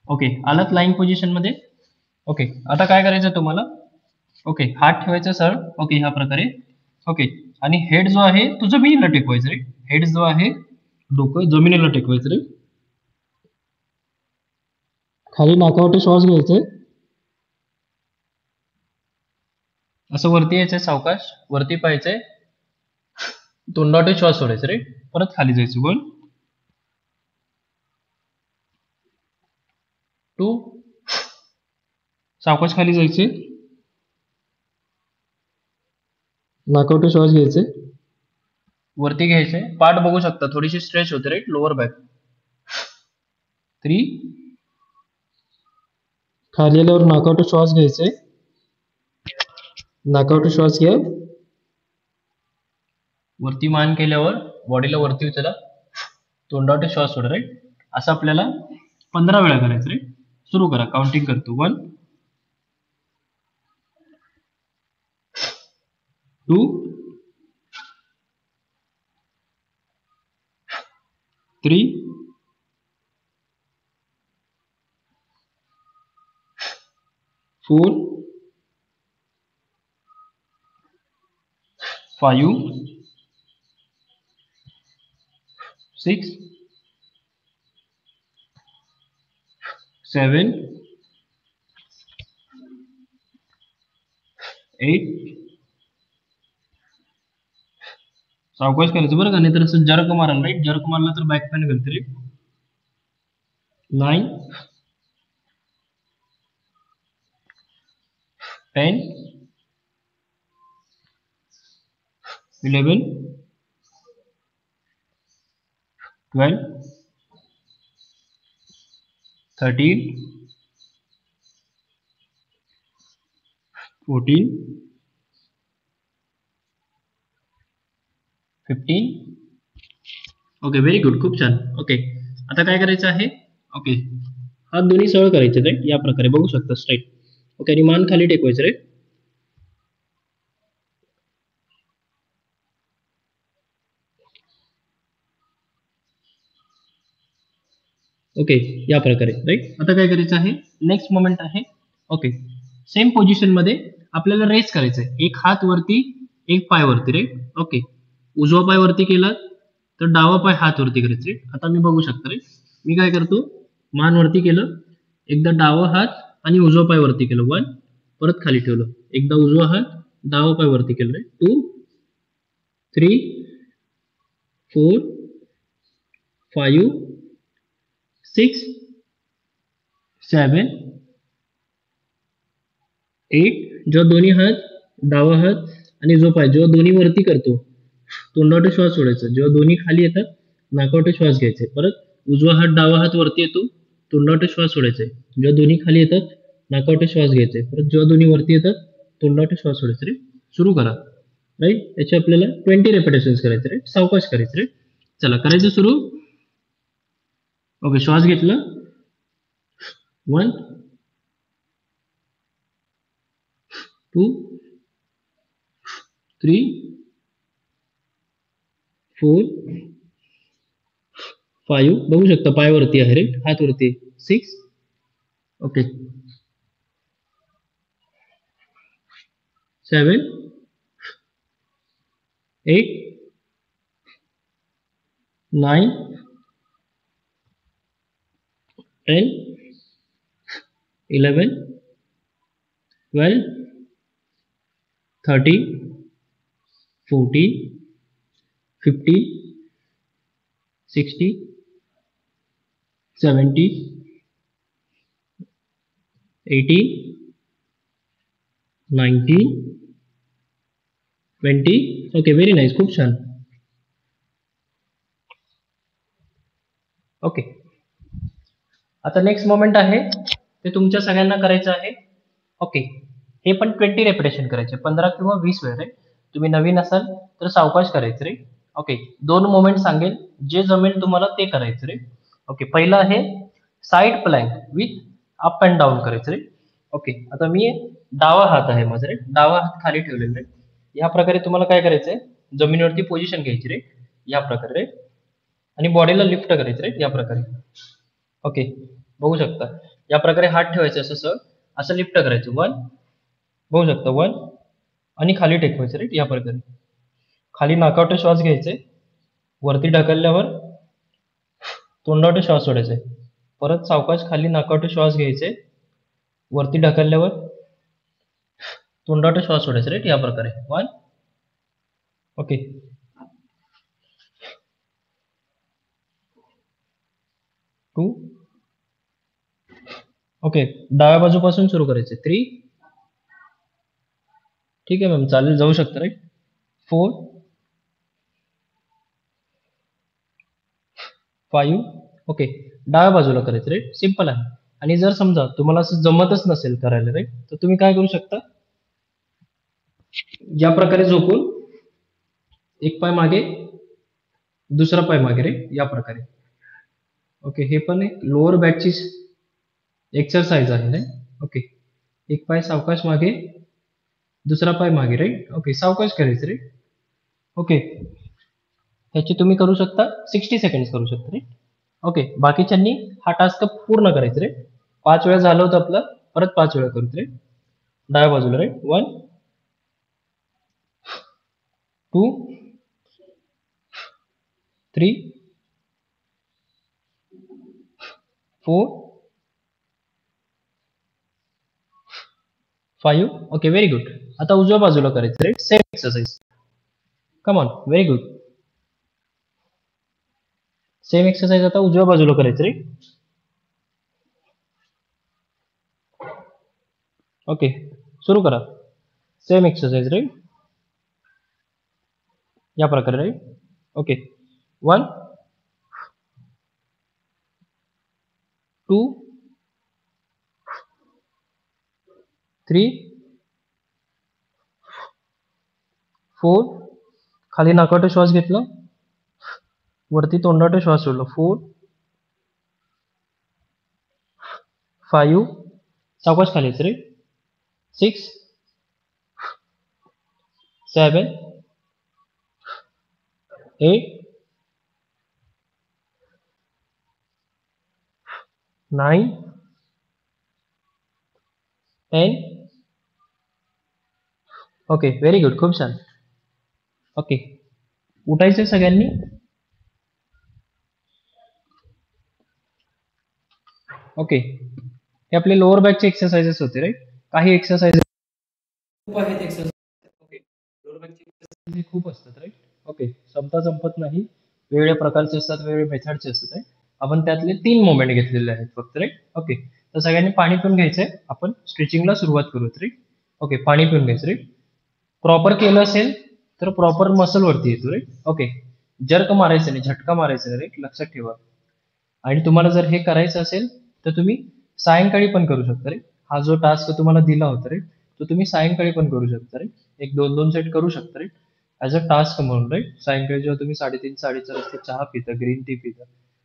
ओके, आलात लाईन पोझिशन मध्ये. ओके, आता काय करायचं तुम्हाला, ओके, हात ठेवायचा सर. ओके, ह्या प्रकारे. ओके, आणि हेड जो आहे तो जमिनीला टेकवायचा रे. हेड जो आहे, डोकं जमिनीला टेकवायचं रे. खाली नाकावरती श्वास घ्यायचे, असं वरती यायचंय, सावकाश वरती पाहायचंय, तोंडाटे श्वास सोडायचा रे. परत खाली जायचं. 1 2, सावकाश खाली जायचे, नाकावरती श्वास घ्यायचे, वरती घ्यायचे, पाठ बघू शकता थोडीशी स्ट्रेच होते राईट, लोअर बॅक. 3, खाली आल्यावर नाकावरती श्वास घ्यायचे, नाकावरती श्वास घ्या, वरती मान केल्यावर बॉडीला वरती उचला, तोंडावरती श्वास सोडा राईट. असं आपल्याला 15 वेळा करायचं रे. सुरू करा, काउंटिंग करतो. 1 2 3 4 5 6 7 8 सावकाश करायचं बरं का, नाही तर असं जर्क माराल राईट, जर्क मारला तर बॅक पेन घालते रे. 9 10 11 12 13 14 15. ओके, व्हेरी गुड, खूप छान. ओके, आता काय करायचं आहे? ओके, हात दोन्ही सरळ करायचे राईट, या प्रकारे बघू शकता स्ट्राईट. ओके, आणि मान खाली टेकवायचं राईट. ओके, या प्रकारे राईट. आता काय करायचं आहे? नेक्स्ट मोमेंट आहे. ओके, सेम पोझिशन मध्ये आपल्याला रेस करायचं आहे. एक हात वरती, एक पाय वरती राईट. ओके, उजवा पाय वरती केला तर डावा पाय हात वरती करायचं राईट. आता मी बघू शकतो राईट, मी काय करतो, मान वरती केलं, एकदा डावा हात आणि उजवा पाय वरती केलं, 1, परत खाली ठेवलं, एकदा उजवा हात डावा पाय वरती केलं राईट, 2 3 4 5 6 7 8. जेव्हा दोन्ही हात, डावा हात आणि जो पाय जेव्हा दोन्ही वरती करतो, तोंडावटे श्वास सोडायचा. जेव्हा दोन्ही खाली येतात, नाकावटे श्वास घ्यायचे. परत उजवा हात डावा हात वरती येतो, तोंडावटे श्वास सोडायचे. जेव्हा दोन्ही खाली येतात, नाकावटे श्वास घ्यायचे. परत जेव्हा दोन्ही वरती येतात, तोंडावटे श्वास सोडायचे रे. सुरू करा राईट. याचे आपल्याला 20 रेपिटेशन्स करायचे राईट, सावकाश करायचे राईट. चला, करायचं सुरू. ओके, श्वास घेतला, 1 2 3 4 5. बघू शकता पाय वरती आहे राईट, हात वरती. 6. ओके, 7 8 9 10 11 12 13 14 15 16 17 18 19 20. ओके, व्हेरी नाईस, खूप छान. ओके, आता नेक्स्ट मोमेंट आहे ते तुमच्या सगळ्यांना करायचं आहे. ओके, हे पण 20 रेपिटेशन करायचे, 15 किंवा 20 वेळ रे. तुम्ही नवीन असाल तर सावकाश करायचं रे. ओके, 2 मोमेंट सांगेल, जे जमेल तुम्हाला ते करायचं रे. ओके, पहिलं आहे side plank with up and down करायचं रे. ओके, आता मी डावा हात आहे माझा रे, डावा हात खाली ठेवलेला रे. या प्रकारे तुम्हाला काय करायचंय, जमिनीवरती पोझिशन घ्यायची रे, या प्रकारे रे. आणि बॉडीला लिफ्ट करायचं रे, या प्रकारे. ओके, बघू शकता, या प्रकारे हात ठेवायचे, असं असं लिफ्ट करायचं, 1, बघू शकता 1, आणि खाली टेकवायचं राईट, या प्रकारे. खाली नाकावटे श्वास घ्यायचे, वरती ढकलल्यावर तोंडावटे श्वास सोडायचे. परत सावकाश खाली नाकावटे श्वास घ्यायचे, वरती ढकलल्यावर तोंडावटे श्वास सोडायचे राईट, या प्रकारे. 1. ओके, 2. ओके, डाव्या बाजूपासून सुरू करायचे, 3. ठीक आहे मॅम, चालेल, जाऊ शकतं राईट. 4 5. ओके, डाव्या बाजूला करायचं राईट, सिम्पल आहे. आणि जर समजा तुम्हाला असं जमतच नसेल करायला राईट, तर तुम्ही काय करू शकता, या प्रकारे झोपून एक पाय मागे, दुसरा पाय मागे रे, या प्रकारे. ओके, हे पण एक लोअर बॅकची एक्सरसाइज आहे रे. ओके, एक पाय सावकाश मागे, दुसरा पाय मागे राईट. ओके, सावकाश करायचं रे. ओके, ह्याची तुम्ही करू शकता 60 सेकंड करू शकता रे. ओके, बाकीच्यांनी हा टास्क पूर्ण करायचा रे. 5 वेळा झालं होतं आपलं, परत 5 वेळा करू रे. डाव्या बाजूला रे. 1 2 3 4 5. Okay, very good. आता उजव्या बाजूला करायचं रे. Same exercise. Come on, very good. Same exercise आता उजव्या बाजूला करायचं रे. ओके, सुरू करा. सेम एक्सरसाइज रे. या प्रकारे राईट. ओके, 1 2 3 4. खाली नाकाटो श्वास घेतला, वरती तोंडाटो श्वास सोडला. 4 5. सावकाश खाली रे. 6 7 8 9 10. Okay, very good. खूप छान. ओके, उठायचं सगळ्यांनी. ओके, हे आपले लोअर बॅकचे एक्सरसाइजेस होते राईट. काही एक्सरसाइज खूप आहेत एक्सरसाइज. ओके, लोअर बॅकचे एक्सरसाइज खूप असतात राईट. ओके, संपत नाही. वेगवेगळ्या प्रकारचे असतात, वेगवेगळे मेथडचे असतात राईट. आपण त्यातले 3 मोमेंट घेतलेले आहेत फक्त राईट. ओके, तर सगळ्यांनी पाणी पिऊन घ्यायचंय. आपण स्ट्रेचिंगला सुरुवात करूयात राईट. ओके, पाणी पिऊन घ्यायचं राईट. प्रॉपर केलं असेल तर प्रॉपर मसल वरती येतो राईट. ओके, जर्क मारायचं नाही, झटका मारायचा नाही राईट, लक्षात ठेवा. आणि तुम्हाला जर हे करायचं असेल तर तुम्ही सायंकाळी पण करू शकता रे. हा जो टास्क तुम्हाला दिला होता रे, तो तुम्ही सायंकाळी पण करू शकता रे. एक 2-2 सेट करू शकता रे, ऍज अ टास्क म्हणून राईट. सायंकाळी जेव्हा तुम्ही 3:30-4:30 वाजता चहा पिता, ग्रीन टी पिता,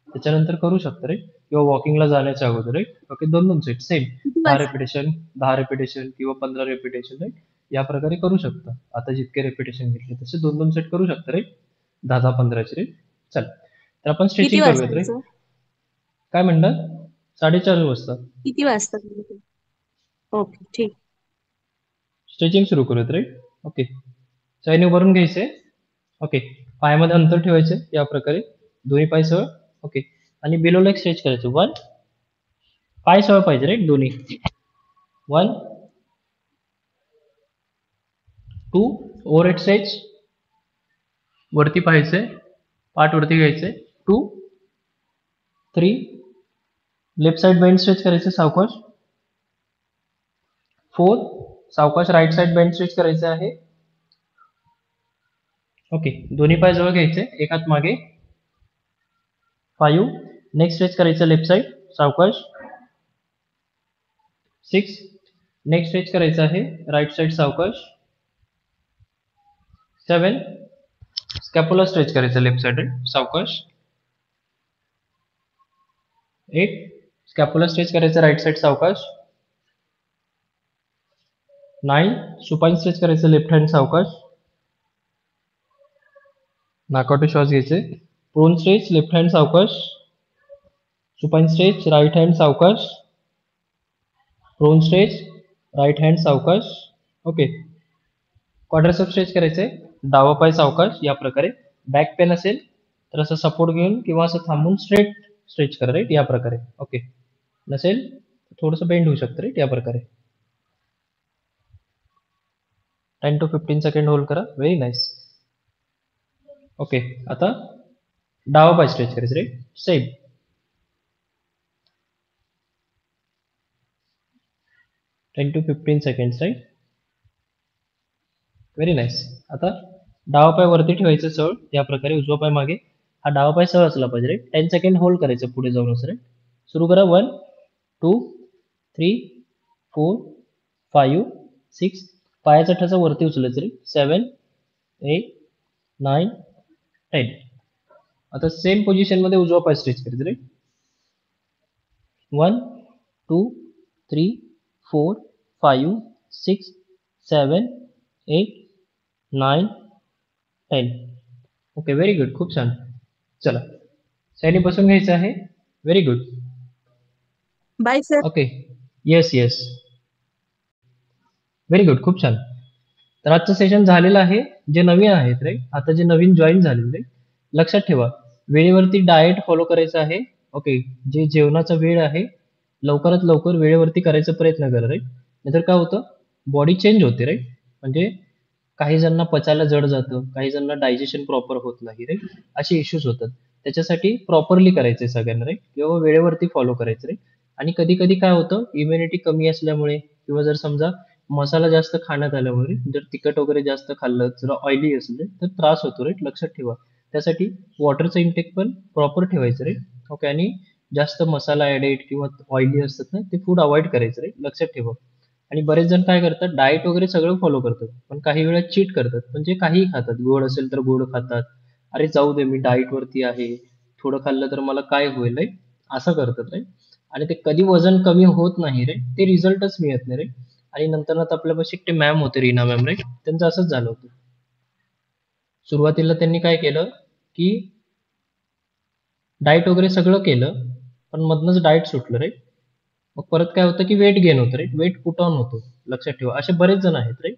त्याच्यानंतर करू शकता रे. किंवा वॉकिंगला जाण्याच्या अगोदर राईट. ओके, 2-2 सेट सेम किती 10 वाजता? रेपिटेशन 10 रेपिटेशन किंवा 15 रेपिटेशन राईट. या प्रकारे करू शकता. आता जितके रेपिटेशन घेतले तसे 2-2 सेट करू शकता रे. 10-10-15चे रे. चल, तर आपण किती स्ट्रेचिंग वाजता करूयात रे. यायचं? काय म्हणलं? 4:30 वाजता. किती वाजता? ओके, ठीक. स्ट्रेचिंग सुरू करूयात रे. ओके, चैनी भरून घ्यायचे. ओके, पायामध्ये अंतर ठेवायचे या प्रकारे, दोन्ही पाय सरळ. ओके, आणि बिलो लेग स्ट्रेच करायचं. 1 पाय सरळ पाहिजे रे दोन्ही. 1 2 ओव्हरहेड स्ट्रेच. वरती पाहायचे, पाठ वरती घ्यायचे. 2 3 लेफ्ट साइड बेंड स्ट्रेच करायचे सावकाश. 4 सावकाश राईट साइड बेंड स्ट्रेच करायचे आहे. ओके, दोन्ही पाय जवळ घ्यायचे, एक हात मागे. 5 नेक्स्ट स्ट्रेच करायचं लेफ्ट साइड सावकाश. 6 नेक्स्ट स्ट्रेच करायचं आहे राईट साइड सावकाश. 7 स्कॅपुला स्ट्रेच करायचं लेफ्ट साइड सावकाश. 8 स्कॅपुला स्ट्रेच करायचं राईट साइड सावकाश. 9 सुपाईन स्ट्रेच करायचं लेफ्ट हँड सावकाश. नाकाटो श्वास घ्यायचे. प्रोन स्ट्रेच लेफ्ट हँड सावकाश. सुपाईन स्ट्रेच राईट हँड सावकाश. प्रोन स्ट्रेच राईट हँड सावकाश. ओके, क्वाड्रासेप स्ट्रेच करायचंय, डावा पाय सावकाश या प्रकारे. बॅक पेन असेल तर असं सपोर्ट घेऊन किंवा असं थांबून स्ट्रेट स्ट्रेच करा राईट या प्रकारे. ओके, नसेल थोडंसं बेंड होऊ शकतं राईट या प्रकारे. 10 to 15 सेकंड होल्ड करा. Very nice. ओके, आता डावा पाय स्ट्रेच करायचं right. Same 10 to 15 second right. Very nice. आता डावा पाय वरती ठेवायचं सरळ या प्रकारे, उजवा पाय मागे. हा डावा पाय सरळ असला पाहिजे राईट. 10 सेकंड होल्ड करायचं पुढे जाऊन असं राईट. सुरू करा. 1 2 3 4 5 6. पायाचा ठसा वरती उचलायचं रे. 7 8 9 10. आता सेम पोझिशन मध्ये उजवा पाय स्ट्रेच करायचं रे. 1 2 3 4 5 6 7 8 9 10. Okay, very good. खूप छान. चला. सैनी बसून घ्यायचं आहे. Very good. Bye sir. Okay. Yes, yes. Very good. खूप छान. तर आजचं सेशन झालेलं आहे. जे नवीन आहेत राईट, आता जे नवीन जॉईन झालेले लक्षात ठेवा, वेळेवरती डाएट फॉलो करायचं आहे. ओके. जे जेवणाचा वेळ आहे, लवकरात लवकर वेळेवरती करायचा प्रयत्न करा राईट. नाहीतर काय होतं, बॉडी चेंज होते राईट. म्हणजे काही जणांना पचायला जड जातं, काही जणांना डायजेशन प्रॉपर होत नाही राईट. असे इश्यूज होतात. त्याच्यासाठी प्रॉपरली करायचंय सगळ्यांना राईट, किंवा वेळेवरती फॉलो करायचं राईट. आणि कधी कधी काय होतं, इम्युनिटी कमी असल्यामुळे किंवा जर समजा मसाला जास्त खाण्यात आल्यामुळे, जर तिखट वगैरे जास्त खाल्लं, जर ऑइली असेल तर त्रास होतो राईट. लक्षात ठेवा. त्यासाठी वॉटरचं इंटेक पण प्रॉपर ठेवायचं राईट. ओके. आणि जास्त मसाला ॲडेड किंवा ऑइली असतात ना, ते फूड अवॉइड करायचं राईट. लक्षात ठेवा. आणि बरेच जण काय करतात, डाएट वगैरे सगळं फॉलो करतात, पण काही वेळा चीट करतात. म्हणजे काहीही खातात. गोड असेल तर गोड खातात. अरे जाऊ दे, मी डाएट वरती आहे, थोडं खाल्लं तर मला काय होईल रे, असं करतात रे. आणि ते कधी वजन कमी होत नाही रे, ते रिझल्टच मिळत नाही रे. आणि नंतर आता आपल्यापाशी एक ते मॅम होते, रीना मॅम रे, त्यांचं असंच झालं होतं. सुरुवातीला त्यांनी काय केलं, की डाएट वगैरे सगळं केलं, पण मधनंच डाएट सुटलं रे. मग परत काय होतं, की वेट गेन होतं रे, वेट पुट ऑन होतो. लक्षात ठेवा. असे बरेच जण आहेत रे,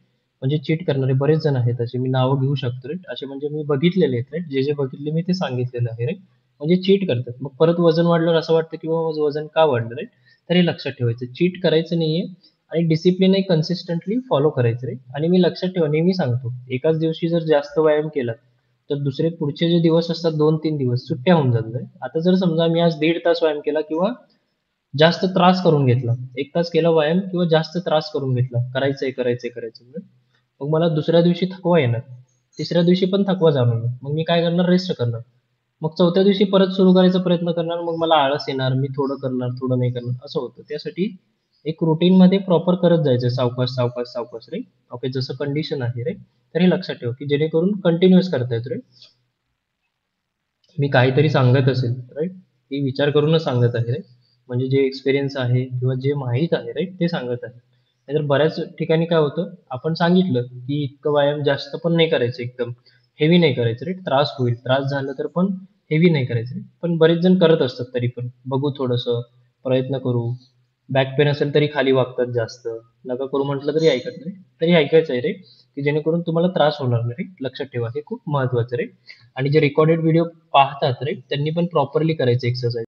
म्हणजे चीट करणारे बरेच जण आहेत असे. मी नावं घेऊ शकतो रे, असे म्हणजे मी बघितलेले आहेत रे. जे जे बघितले मी ते सांगितलेलं आहे रे. म्हणजे चीट करतात. मग परत वजन वाढल्यावर असं वाटतं, की बाबा माझं वजन का वाढलं रे. तर हे लक्षात ठेवायचं, चीट करायचं नाहीये. आणि डिसिप्लिन कन्सिस्टंटली फॉलो करायचं रे. आणि मी लक्षात ठेवा, नेहमी सांगतो, एकाच दिवशी जर जास्त व्यायाम केला तर दुसरे पुढचे जे दिवस असतात, 2-3 दिवस सुट्ट्या होऊन जातात रे. आता जर समजा मी आज 1.5 तास व्यायाम केला किंवा जास्त त्रास करून घेतला. 1 तास केला व्यायाम किंवा जास्त त्रास करून घेतला. करायचंय, करायचंय, करायचंय म्हणून. मग मला दुसऱ्या दिवशी थकवा येणार. तिसऱ्या दिवशी पण थकवा जाणवणार. मग मी काय करणार, रेस्ट करणार. मग चौथ्या दिवशी परत सुरू करायचा प्रयत्न करणार. मग मला आळस येणार. मी थोडं करणार, थोडं नाही करणार, असं होतं. त्यासाठी एक रूटीनमध्ये प्रॉपर करत जायचं, सावकाश, सावकाश, सावकाश रे. ओके. जसं कंडिशन आहे रे. तर हे लक्षात ठेवा, की जेणेकरून कंटिन्यूअस करता येतो रे. मी काहीतरी सांगत असेल राईट, हे विचार करूनच सांगत आहे राईट. म्हणजे जे एक्सपिरियन्स आहे किंवा जे माहीत आहे राईट, ते सांगत आहे. नाहीतर बऱ्याच ठिकाणी काय होतं, आपण सांगितलं की इतकं व्यायाम जास्त पण नाही करायचं, एकदम हेवी नाही करायचं राईट, त्रास होईल, त्रास झाला तर पण हेवी नाही करायचं रे. पण बरेच जण करत असतात, तरी पण बघू थोडंसं, प्रयत्न करू. बॅक पेन असेल तरी खाली वागतात जास्त. नका करू म्हटलं तरी ऐकत नाही. तरी ऐकायचं आहे रे, की जेणेकरून तुम्हाला त्रास होणार नाही रे. लक्षात ठेवा, हे खूप महत्वाचं रे. आणि जे रेकॉर्डेड व्हिडिओ पाहतात रे, त्यांनी पण प्रॉपरली करायचे एक्सरसाइज.